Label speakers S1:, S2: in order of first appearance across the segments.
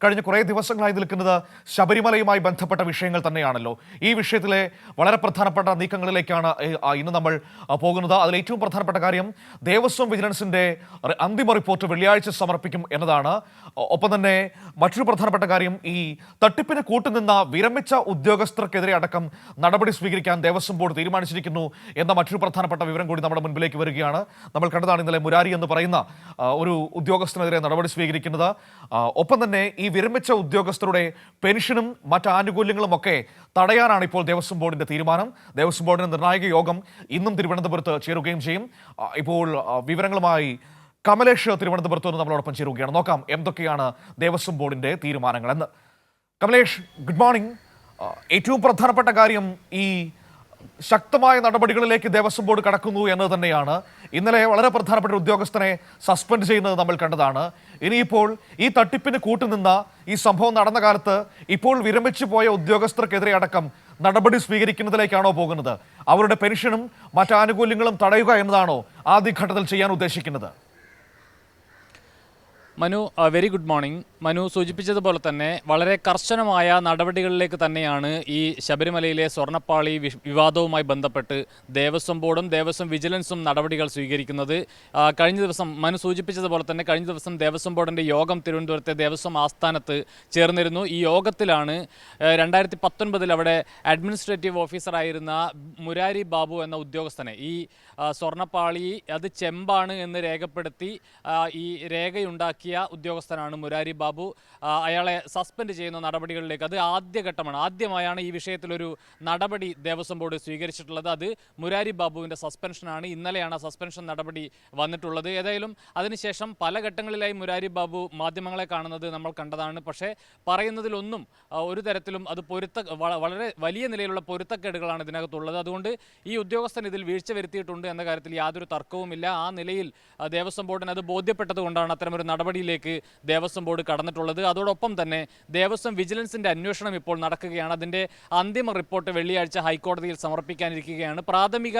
S1: കഴിഞ്ഞ കുറേ ദിവസങ്ങളായി നിൽക്കുന്നത് ശബരിമലയുമായി ബന്ധപ്പെട്ട വിഷയങ്ങൾ തന്നെയാണല്ലോ. ഈ വിഷയത്തിലെ വളരെ പ്രധാനപ്പെട്ട നീക്കങ്ങളിലേക്കാണ് ഇന്ന് നമ്മൾ പോകുന്നത്. അതിൽ ഏറ്റവും പ്രധാനപ്പെട്ട കാര്യം ദേവസ്വം വിജിലൻസിന്റെ അന്തിമ റിപ്പോർട്ട് വെള്ളിയാഴ്ച സമർപ്പിക്കും എന്നതാണ്. ഒപ്പം തന്നെ മറ്റൊരു പ്രധാനപ്പെട്ട കാര്യം, ഈ തട്ടിപ്പിന് കൂട്ടുനിന്ന വിരമിച്ച ഉദ്യോഗസ്ഥർക്കെതിരെ അടക്കം നടപടി സ്വീകരിക്കാൻ ദേവസ്വം ബോർഡ് തീരുമാനിച്ചിരിക്കുന്നു എന്ന മറ്റൊരു പ്രധാനപ്പെട്ട വിവരം കൂടി നമ്മുടെ മുൻപിലേക്ക് വരികയാണ്. നമ്മൾ കണ്ടതാണ് ഇന്നലെ മുരാരി എന്ന് പറയുന്ന ഒരു ഉദ്യോഗസ്ഥനെതിരെ നടപടി സ്വീകരിക്കുന്നത്. ഒപ്പം തന്നെ ഈ വിരമിച്ച ഉദ്യോഗസ്ഥരുടെ പെൻഷനും മറ്റ് ആനുകൂല്യങ്ങളും ഒക്കെ തടയാനാണ് ഇപ്പോൾ ദേവസ്വം ബോർഡിന്റെ തീരുമാനം. ദേവസ്വം ബോർഡിന്റെ നിർണായക യോഗം ഇന്നും തിരുവനന്തപുരത്ത് ചേരുകയും ചെയ്യും. ഇപ്പോൾ വിവരങ്ങളുമായി കമലേഷ് തിരുവനന്തപുരത്ത് നിന്ന് നമ്മളോടൊപ്പം ചേരുകയാണ്. നോക്കാം എന്തൊക്കെയാണ് ദേവസ്വം ബോർഡിന്റെ തീരുമാനങ്ങളെന്ന്. Kamlesh, good morning. ഏറ്റവും പ്രധാനപ്പെട്ട കാര്യം, ഈ ശക്തമായ നടപടികളിലേക്ക് ദേവസ്വം ബോർഡ് കടക്കുന്നു എന്നത് തന്നെയാണ്. ഇന്നലെ വളരെ പ്രധാനപ്പെട്ട ഉദ്യോഗസ്ഥനെ സസ്പെൻഡ് ചെയ്യുന്നത് നമ്മൾ കണ്ടതാണ്. ഇനിയിപ്പോൾ ഈ തട്ടിപ്പിന് കൂട്ടുനിന്ന ഈ സംഭവം നടന്ന കാലത്ത് ഇപ്പോൾ വിരമിച്ചു പോയ ഉദ്യോഗസ്ഥർക്കെതിരെ അടക്കം നടപടി സ്വീകരിക്കുന്നതിലേക്കാണോ പോകുന്നത്? അവരുടെ പെൻഷനും മറ്റ് ആനുകൂല്യങ്ങളും തടയുക എന്നതാണോ ആദ്യഘട്ടത്തിൽ ചെയ്യാൻ ഉദ്ദേശിക്കുന്നത്?
S2: Manu, very good morning. Manu സൂചിപ്പിച്ചതുപോലെ തന്നെ വളരെ കർശനമായ നടപടികളിലേക്ക് തന്നെയാണ് ഈ ശബരിമലയിലെ സ്വർണ്ണപ്പാളി വിവാദവുമായി ബന്ധപ്പെട്ട് ദേവസ്വം ബോർഡും ദേവസ്വം വിജിലൻസും നടപടികൾ സ്വീകരിക്കുന്നത്. കഴിഞ്ഞ ദിവസം മനു സൂചിപ്പിച്ചതുപോലെ തന്നെ കഴിഞ്ഞ ദിവസം ദേവസ്വം ബോർഡിൻ്റെ യോഗം തിരുവനന്തപുരത്തെ ദേവസ്വം ആസ്ഥാനത്ത് ചേർന്നിരുന്നു. ഈ യോഗത്തിലാണ് 2019 അവിടെ അഡ്മിനിസ്ട്രേറ്റീവ് ഓഫീസറായിരുന്ന മുരാരി ബാബു എന്ന ഉദ്യോഗസ്ഥനെ ഈ സ്വർണ്ണപ്പാളി അത് ചെമ്പാണ് എന്ന് രേഖപ്പെടുത്തി ഈ രേഖയുണ്ടാക്കിയ ഉദ്യോഗസ്ഥനാണ് മുരാരി ബാബു. അയാളെ സസ്പെൻഡ് ചെയ്യുന്ന നടപടികളിലേക്ക്, അത് ആദ്യമായാണ് ഈ വിഷയത്തിലൊരു നടപടി ദേവസ്വം ബോർഡ് സ്വീകരിച്ചിട്ടുള്ളത്. അത് മുരാരി ബാബുവിൻ്റെ സസ്പെൻഷനാണ്. ഇന്നലെയാണ് സസ്പെൻഷൻ നടപടി വന്നിട്ടുള്ളത്. ഏതായാലും അതിനുശേഷം പല ഘട്ടങ്ങളിലായി മുരാരി ബാബു മാധ്യമങ്ങളെ കാണുന്നത് നമ്മൾ കണ്ടതാണ്. പക്ഷേ പറയുന്നതിലൊന്നും ഒരു തരത്തിലും അത് വളരെ വലിയ നിലയിലുള്ള പൊരുത്തക്കേടുകളാണ് ഇതിനകത്തുള്ളത്. അതുകൊണ്ട് ഈ ഉദ്യോഗസ്ഥൻ ഇതിൽ വീഴ്ച വരുത്തിയിട്ടുണ്ട് എന്ന കാര്യത്തിൽ യാതൊരു തർക്കവുമില്ല. ആ നിലയിൽ ദേവസ്വം ബോർഡിന് അത് ബോധ്യപ്പെട്ടതുകൊണ്ടാണ് അത്തരമൊരു നടപടിയിലേക്ക് ദേവസ്വം ബോർഡ് കടന്നിട്ടുള്ളത്. അതോടൊപ്പം തന്നെ ദേവസ്വം വിജിലൻസിന്റെ അന്വേഷണം ഇപ്പോൾ നടക്കുകയാണ്. അതിന്റെ അന്തിമ റിപ്പോർട്ട് വെള്ളിയാഴ്ച ഹൈക്കോടതിയിൽ സമർപ്പിക്കാനിരിക്കുകയാണ്. പ്രാഥമിക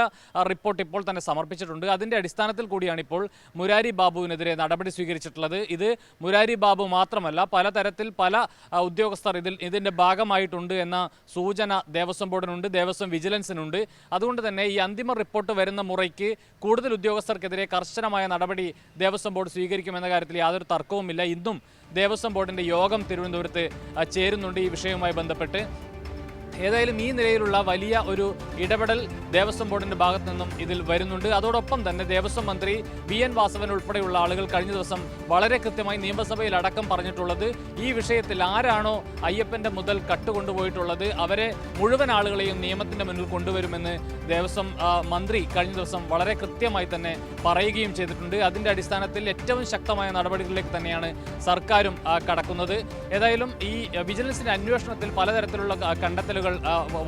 S2: റിപ്പോർട്ട് ഇപ്പോൾ തന്നെ സമർപ്പിച്ചിട്ടുണ്ട്. അതിന്റെ അടിസ്ഥാനത്തിൽ കൂടിയാണ് ഇപ്പോൾ മുരാരി ബാബുവിനെതിരെ നടപടി സ്വീകരിച്ചിട്ടുള്ളത്. ഇത് മുരാരി ബാബു മാത്രമല്ല, പലതരത്തിൽ പല ഉദ്യോഗസ്ഥർ ഇതിന്റെ ഭാഗമായിട്ടുണ്ട് എന്ന സൂചന ദേവസ്വം ബോർഡിനുണ്ട്, ദേവസ്വം വിജിലൻസിനുണ്ട്. അതുകൊണ്ട് തന്നെ ഈ അന്തിമ റിപ്പോർട്ട് വരുന്ന മുറയ്ക്ക് കൂടുതൽ ഉദ്യോഗസ്ഥർക്കെതിരെ കർശനമായ നടപടി ദേവസ്വം ബോർഡ് സ്വീകരിക്കുമെന്ന കാര്യത്തിൽ യാതൊരു തർക്കവുമില്ല. ഇന്നും ദേവസ്വം ബോർഡിന്റെ യോഗം തിരുവനന്തപുരത്ത് ചേരുന്നുണ്ട് ഈ വിഷയവുമായി ബന്ധപ്പെട്ട്. ഏതായാലും ഈ നിലയിലുള്ള വലിയ ഒരു ഇടപെടൽ ദേവസ്വം ബോർഡിന്റെ ഭാഗത്തു നിന്നും ഇതിൽ വരുന്നുണ്ട്. അതോടൊപ്പം തന്നെ ദേവസ്വം മന്ത്രി VN വാസവൻ ഉൾപ്പെടെയുള്ള ആളുകൾ കഴിഞ്ഞ ദിവസം വളരെ കൃത്യമായി നിയമസഭയിൽ അടക്കം പറഞ്ഞിട്ടുള്ളത്, ഈ വിഷയത്തിൽ ആരാണോ അയ്യപ്പന്റെ മുതൽ കട്ടുകൊണ്ടുപോയിട്ടുള്ളത് അവരെ മുഴുവൻ ആളുകളെയും നിയമത്തിന്റെ മുന്നിൽ കൊണ്ടുവരുമെന്ന് ദേവസ്വം മന്ത്രി കഴിഞ്ഞ ദിവസം വളരെ കൃത്യമായി തന്നെ പറയുകയും ചെയ്തിട്ടുണ്ട്. അതിന്റെ അടിസ്ഥാനത്തിൽ ഏറ്റവും ശക്തമായ നടപടികളിലേക്ക് തന്നെയാണ് സർക്കാരും കടക്കുന്നത്. ഏതായാലും ഈ വിജിലൻസിന്റെ അന്വേഷണത്തിൽ പലതരത്തിലുള്ള കണ്ടെത്തലുകൾ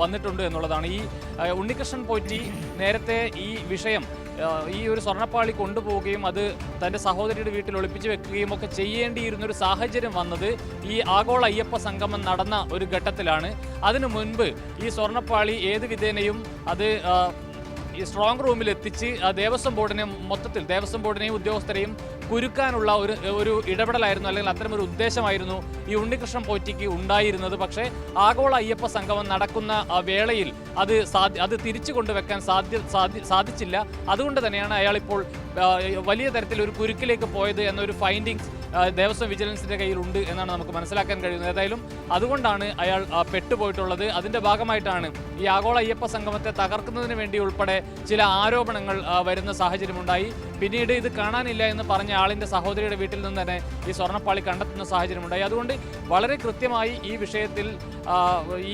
S2: വന്നിട്ടുണ്ട് എന്നുള്ളതാണ്. ഈ ഉണ്ണികൃഷ്ണൻ പോറ്റി നേരത്തെ ഈ വിഷയം ഈ ഒരു സ്വർണ്ണപ്പാളി കൊണ്ടുപോവുകയും അത് തൻ്റെ സഹോദരിയുടെ വീട്ടിൽ ഒളിപ്പിച്ച് വെക്കുകയും ഒക്കെ ചെയ്യേണ്ടിയിരുന്നൊരു സാഹചര്യം വന്നത് ഈ ആഗോള അയ്യപ്പ സംഗമം നടന്ന ഒരു ഘട്ടത്തിലാണ്. അതിനു മുൻപ് ഈ സ്വർണ്ണപ്പാളി ഏത് വിധേനയും അത് ഈ സ്ട്രോങ് റൂമിൽ എത്തിച്ച് ദേവസ്വം ബോർഡിനെ മൊത്തത്തിൽ ദേവസ്വം ബോർഡിനെയും ഉദ്യോഗസ്ഥരെയും കുരുക്കാനുള്ള ഒരു ഇടപെടലായിരുന്നു, അല്ലെങ്കിൽ അത്തരമൊരു ഉദ്ദേശമായിരുന്നു ഈ ഉണ്ണികൃഷ്ണൻ പോറ്റിക്ക് ഉണ്ടായിരുന്നത്. പക്ഷേ ആഗോള അയ്യപ്പ സംഗമം നടക്കുന്ന വേളയിൽ അത് തിരിച്ചു കൊണ്ടുവെക്കാൻ സാധിച്ചില്ല. അതുകൊണ്ട് തന്നെയാണ് അയാളിപ്പോൾ വലിയ തരത്തിൽ ഒരു കുരുക്കിലേക്ക് പോയത് എന്നൊരു ഫൈൻഡിങ്സ് ദേവസ്വം വിജിലൻസിന്റെ കയ്യിലുണ്ട് എന്നാണ് നമുക്ക് മനസ്സിലാക്കാൻ കഴിയുന്നത്. ഏതായാലും അതുകൊണ്ടാണ് അയാൾ പെട്ടുപോയിട്ടുള്ളത്. അതിന്റെ ഭാഗമായിട്ടാണ് ഈ ആഗോള അയ്യപ്പ സംഗമത്തെ തകർക്കുന്നതിന് വേണ്ടി ഉൾപ്പെടെ ചില ആരോപണങ്ങൾ വരുന്ന സാഹചര്യമുണ്ടായി. പിന്നീട് ഇത് കാണാനില്ല എന്ന് പറഞ്ഞ ആളിന്റെ സഹോദരിയുടെ വീട്ടിൽ നിന്ന് തന്നെ ഈ സ്വർണ്ണപ്പാളി കണ്ടെത്തുന്ന സാഹചര്യമുണ്ടായി. അതുകൊണ്ട് വളരെ കൃത്യമായി ഈ വിഷയത്തിൽ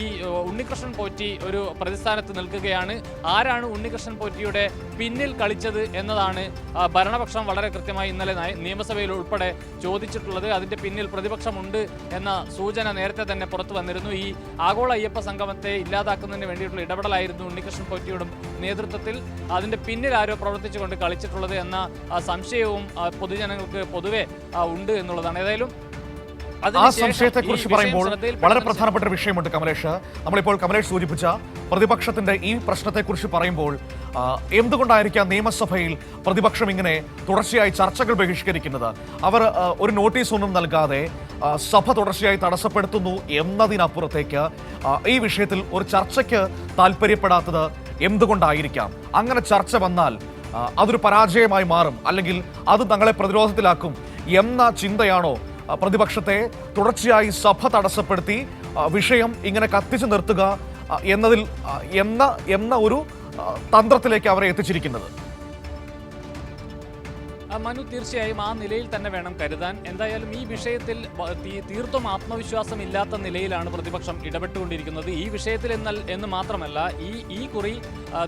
S2: ഈ ഉണ്ണികൃഷ്ണൻ പോറ്റി ഒരു പ്രതിസ്ഥാനത്ത് നിൽക്കുകയാണ്. ആരാണ് ഉണ്ണികൃഷ്ണൻ പോറ്റിയുടെ പിന്നിൽ കളിച്ചത് എന്നതാണ് ഭരണപക്ഷം വളരെ കൃത്യമായി ഇന്നലെ നിയമസഭയിൽ ഉൾപ്പെടെ ചോദിച്ചിട്ടുള്ളത്. അതിന്റെ പിന്നിൽ പ്രതിപക്ഷമുണ്ട് എന്ന സൂചന നേരത്തെ തന്നെ പുറത്തു വന്നിരുന്നു. ഈ ആഗോള അയ്യപ്പ സംഗമത്തെ ഇല്ലാതാക്കുന്നതിന് വേണ്ടിയിട്ടുള്ള ഇടപെടലായിരുന്നു ഉണ്ണികൃഷ്ണൻ പോറ്റിയുടെ നേതൃത്വത്തിൽ. അതിന്റെ പിന്നിൽ ആരോ പ്രവർത്തിച്ചുകൊണ്ട് കളിച്ചിട്ടുള്ളത് എന്ന സംശയവും പൊതുജനങ്ങൾക്ക് പൊതുവെ ഉണ്ട് എന്നുള്ളതാണ്. ഏതായാലും അതിനുശേഷം
S1: സംശയത്തെക്കുറിച്ച്
S2: ഈ വിഷയം
S1: പറയുമ്പോൾ
S2: ശ്രദ്ധയിൽപ്പെടുന്ന
S1: വളരെ പ്രധാനപ്പെട്ട ഒരു വിഷയമുണ്ട് കമലേഷ്. നമ്മളിപ്പോൾ കമലേഷ് സൂചിപ്പിച്ച പ്രതിപക്ഷത്തിന്റെ ഈ പ്രശ്നത്തെക്കുറിച്ച് പറയുമ്പോൾ എന്തുകൊണ്ടായിരിക്കാം നിയമസഭയിൽ പ്രതിപക്ഷം ഇങ്ങനെ തുടർച്ചയായി ചർച്ചകൾ ബഹിഷ്കരിക്കുന്നത്? അവർ ഒരു നോട്ടീസ് ഒന്നും നൽകാതെ സഭ തുടർച്ചയായി തടസ്സപ്പെടുത്തുന്നു എന്നതിനപ്പുറത്തേക്ക് ഈ വിഷയത്തിൽ ഒരു ചർച്ചയ്ക്ക് താല്പര്യപ്പെടാത്തത് എന്തുകൊണ്ടായിരിക്കാം? അങ്ങനെ ചർച്ച വന്നാൽ അതൊരു പരാജയമായി മാറും, അല്ലെങ്കിൽ അത് തങ്ങളെ പ്രതിരോധത്തിലാക്കും എന്ന ചിന്തയാണോ പ്രതിപക്ഷത്തെ തുടർച്ചയായി സഭ തടസ്സപ്പെടുത്തി വിഷയം ഇങ്ങനെ കത്തിച്ചു നിർത്തുക എന്നതിൽ എന്ന ഒരു തന്ത്രത്തിലേക്ക് അവരെ എത്തിച്ചിരിക്കുന്നത്?
S2: മനു, തീർച്ചയായും ആ നിലയിൽ തന്നെ വേണം കരുതാൻ. എന്തായാലും ഈ വിഷയത്തിൽ തീർത്തും ആത്മവിശ്വാസം ഇല്ലാത്ത നിലയിലാണ് പ്രതിപക്ഷം ഇടപെട്ടുകൊണ്ടിരിക്കുന്നത്. ഈ വിഷയത്തിൽ എന്ന് മാത്രമല്ല, ഈ കുറി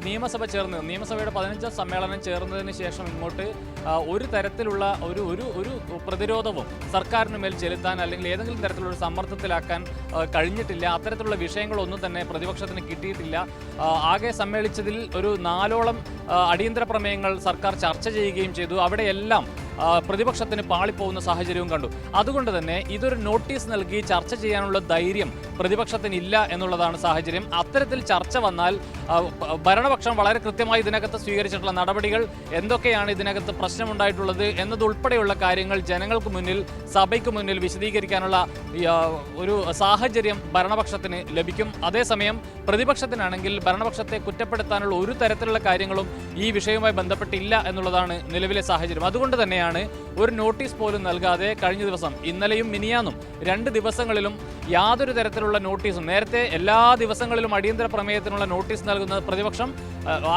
S2: നിയമസഭയുടെ 15ാം സമ്മേളനം ചേർന്നതിന് ശേഷം ഇങ്ങോട്ട് ഒരു തരത്തിലുള്ള ഒരു പ്രതിരോധവും സർക്കാരിന് മേൽ ചെലുത്താൻ അല്ലെങ്കിൽ ഏതെങ്കിലും തരത്തിലുള്ള സമ്മർദ്ദത്തിലാക്കാൻ കഴിഞ്ഞിട്ടില്ല. അത്തരത്തിലുള്ള വിഷയങ്ങളൊന്നും തന്നെ പ്രതിപക്ഷത്തിന് കിട്ടിയിട്ടില്ല. ആകെ സമ്മേളിച്ചതിൽ ഒരു 4ഓളം അടിയന്തര പ്രമേയങ്ങൾ സർക്കാർ ചർച്ച ചെയ്യുകയും ചെയ്തു. അവിടെയെല്ലാം പ്രതിപക്ഷത്തിന് പാളിപ്പോകുന്ന സാഹചര്യവും കണ്ടു. അതുകൊണ്ട് തന്നെ ഇതൊരു നോട്ടീസ് നൽകി ചർച്ച ചെയ്യാനുള്ള ധൈര്യം പ്രതിപക്ഷത്തിനില്ല എന്നുള്ളതാണ് സാഹചര്യം. അത്തരത്തിൽ ചർച്ച വന്നാൽ ഭരണപക്ഷം വളരെ കൃത്യമായി ഇതിനകത്ത് സ്വീകരിച്ചിട്ടുള്ള നടപടികൾ എന്തൊക്കെയാണ്, ഇതിനകത്ത് പ്രശ്നമുണ്ടായിട്ടുള്ളത് എന്നതുൾപ്പെടെയുള്ള കാര്യങ്ങൾ ജനങ്ങൾക്ക് മുന്നിൽ, സഭയ്ക്ക് മുന്നിൽ വിശദീകരിക്കാനുള്ള ഒരു സാഹചര്യം ഭരണപക്ഷത്തിന് ലഭിക്കും. അതേസമയം പ്രതിപക്ഷത്തിനാണെങ്കിൽ ഭരണപക്ഷത്തെ കുറ്റപ്പെടുത്താനുള്ള ഒരു തരത്തിലുള്ള കാര്യങ്ങളും ഈ വിഷയവുമായി ബന്ധപ്പെട്ടില്ല എന്നുള്ളതാണ് നിലവിലെ സാഹചര്യം. അതുകൊണ്ട് തന്നെയാണ് ഒരു നോട്ടീസ് പോലും നൽകാതെ കഴിഞ്ഞ ദിവസം, ഇന്നലെയും മിനിയാന്നും 2 ദിവസങ്ങളിലും യാതൊരു തരത്തിലുള്ള നോട്ടീസും, നേരത്തെ എല്ലാ ദിവസങ്ങളിലും അടിയന്തര പ്രമേയത്തിനുള്ള നോട്ടീസ് നൽകുന്ന പ്രതിപക്ഷം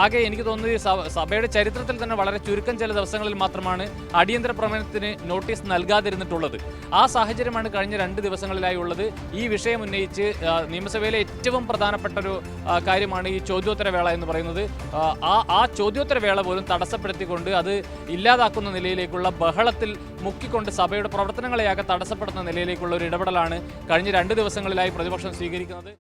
S2: ആകെ എനിക്ക് തോന്നുന്നത് സഭയുടെ ചരിത്രത്തിൽ തന്നെ വളരെ ചുരുക്കം ചില ദിവസങ്ങളിൽ മാത്രമാണ് അടിയന്തര പ്രമേയത്തിന് നോട്ടീസ് നൽകാതിരുന്നിട്ടുള്ളത്. ആ സാഹചര്യമാണ് കഴിഞ്ഞ 2 ദിവസങ്ങളിലായി ഉള്ളത്. ഈ വിഷയം ഉന്നയിച്ച് നിയമസഭയിലെ ഏറ്റവും പ്രധാനപ്പെട്ട ഒരു കാര്യമാണ് ഈ ചോദ്യോത്തരവേള എന്ന് പറയുന്നത്. ആ ചോദ്യോത്തരവേള പോലും തടസ്സപ്പെടുത്തിക്കൊണ്ട് അത് ഇല്ലാതാക്കുന്ന നിലയിലേക്കുള്ള ബഹളത്തിൽ മുക്കിക്കൊണ്ട് സഭയുടെ പ്രവർത്തനങ്ങളെയാകെ തടസ്സപ്പെടുത്തുന്ന നിലയിലേക്കുള്ള ഒരു ഇടപെടലാണ് കഴിഞ്ഞ 2 ദിവസങ്ങളിലായി പ്രതിപക്ഷം സ്വീകരിക്കുന്നത്.